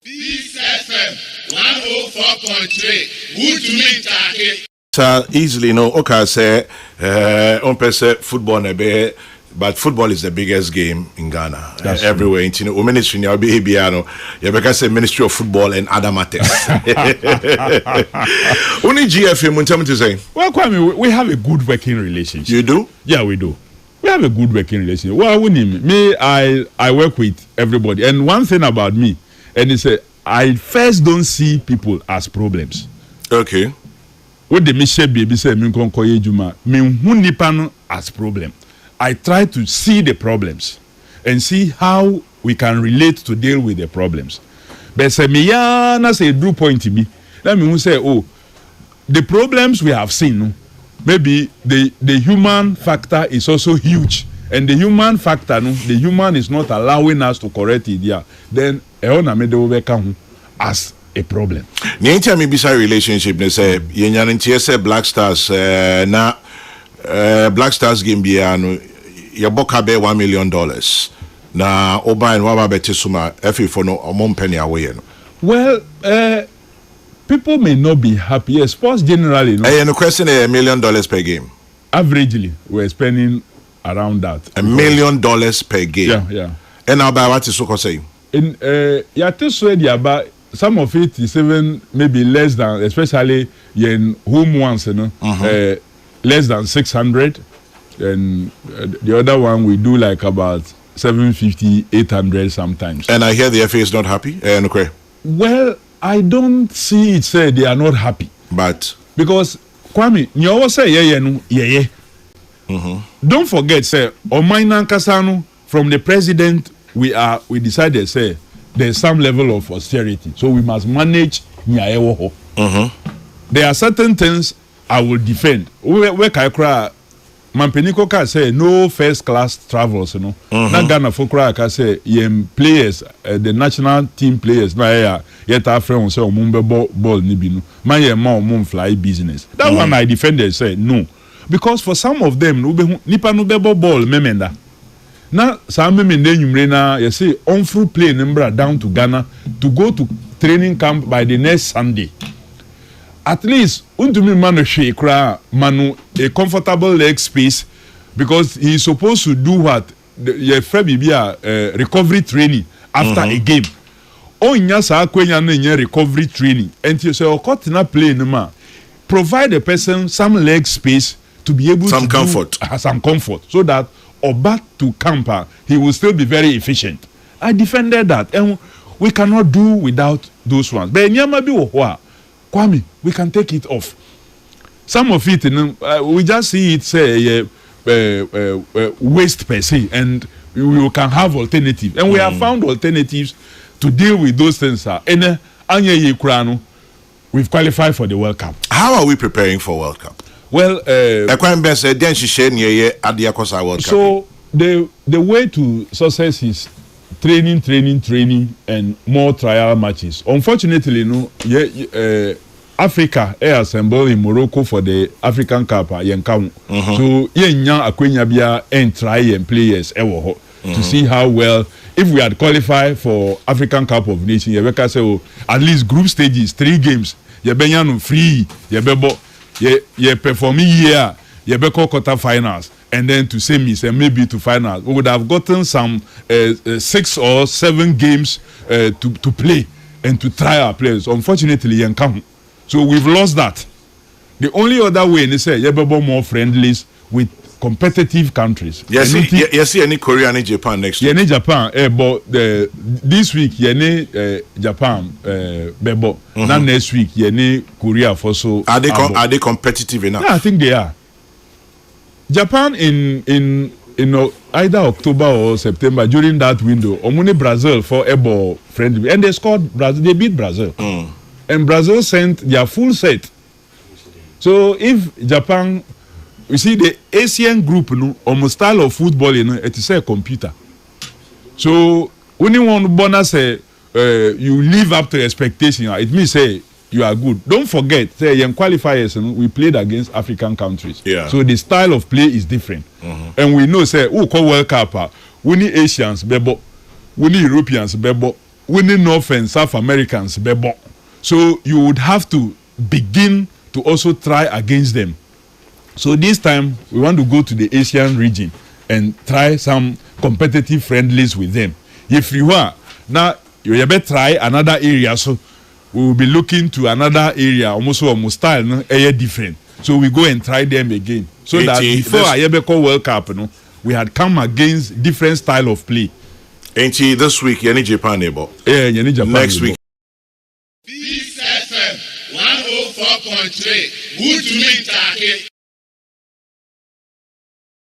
Peace FM 104.3. Good to meet you. So easily, no, okay, say, on football nebe, but football is the biggest game in Ghana. Everywhere. You know, ministry now be Biano. You because say Ministry of Football and other matters. Only GFA, tell me to say. Well, Kwame, we have a good working relationship. You do? Yeah, we do. We have a good working relationship. Well, I work with everybody, and one thing about me, and it's I first don't see people as problems. Okay. What the Michelle baby said, me konkoye juma, me hunipano as problem. I try to see the problems and see how we can relate to deal with the problems. But say me na say do point to me. Let me say, oh, the problems we have seen, maybe the human factor is also huge. And the human factor, the human is not allowing us to correct it. Yeah. Then as a problem. Niente me bisa relationship ne say yenyanentie say Black Stars na Black Stars game bia no ye boka be $1 million na oban wa beti suma efi for no omon penny away no. Well, people may not be happy. Yes, sports generally, no. No question $1 million per game. Averagely, we're spending around that. $1 million per game. Yeah. And now by what is so say? In about some of it is even maybe less than, especially in home ones, you know, less than 600, and the other one we do like about 750, 800 sometimes. And I hear the FA is not happy. Okay. Well, I don't see it say they are not happy, but because Kwame, you always say yeah. Don't forget, say Omainan Kasano from the president. We decided say there's some level of austerity, so we must manage Nyaewo. There are certain things I will defend. Where Kaikra Mampeniko can say no first class travels, you know. Not Ghana Fokra can say players, the national team players, na yet our friends say Mumbe ball nibinu. My mum fly business. That one I defended say no. Because for some of them, nipa no bebo ball memenda. Now, some men na you see on through plane number down to Ghana to go to training camp by the next Sunday. At least, untumi manu shekra manu a comfortable leg space because he's supposed to do what recovery training after a game. Oh, nyasa kwenya no recovery training, and you say okotina plane ma provide the person some leg space to be able some to comfort, some comfort, so that or back to camper, he will still be very efficient. I defended that, and we cannot do without those ones. But Kwame, we can take it off. Some of it, we just see it say waste per se, and we can have alternatives, and we have found alternatives to deal with those things. And we've qualified for the World Cup. How are we preparing for World Cup? Well, so the way to success is training, and more trial matches. Unfortunately, Africa assembled in Morocco for the African Cup. So and try and players to see how well. If we had qualified for African Cup of Nations, at least group stages, 3 games. Free, performing here, quarter finals, and then to semis and maybe to finals. We would have gotten some 6 or 7 games to play and to try our players. Unfortunately, so we've lost that. The only other way is say more friendlies with competitive countries. Yes, any Korea and Japan next week. Japan, but this week Japan, bebo. Now next week Korea for so. Are they competitive enough? Yeah, I think they are. Japan in either October or September during that window, Omune Brazil for ebo friendly, and they scored Brazil. They beat Brazil, and Brazil sent their full set. So if Japan. You see, the Asian group, almost style of football, it is a computer. So when you want bonus, you live up to expectation. It means say you are good. Don't forget, say young qualifiers, we played against African countries. Yeah. So the style of play is different, and we know say call World Cup. We need Asians, bebo. We need Europeans, bebo. winning North and South Americans bebo. So you would have to begin to also try against them. So this time we want to go to the Asian region and try some competitive friendlies with them. If you are now, you better try another area. So we will be looking to another area almost style no different. So we go and try them again. So that before Ayebeko World Cup, we had come against different style of play. Ain't this week, you need Japan, neighbor? Yeah, you need Japan. Next week. Peace FM 104.3. Good to meet you.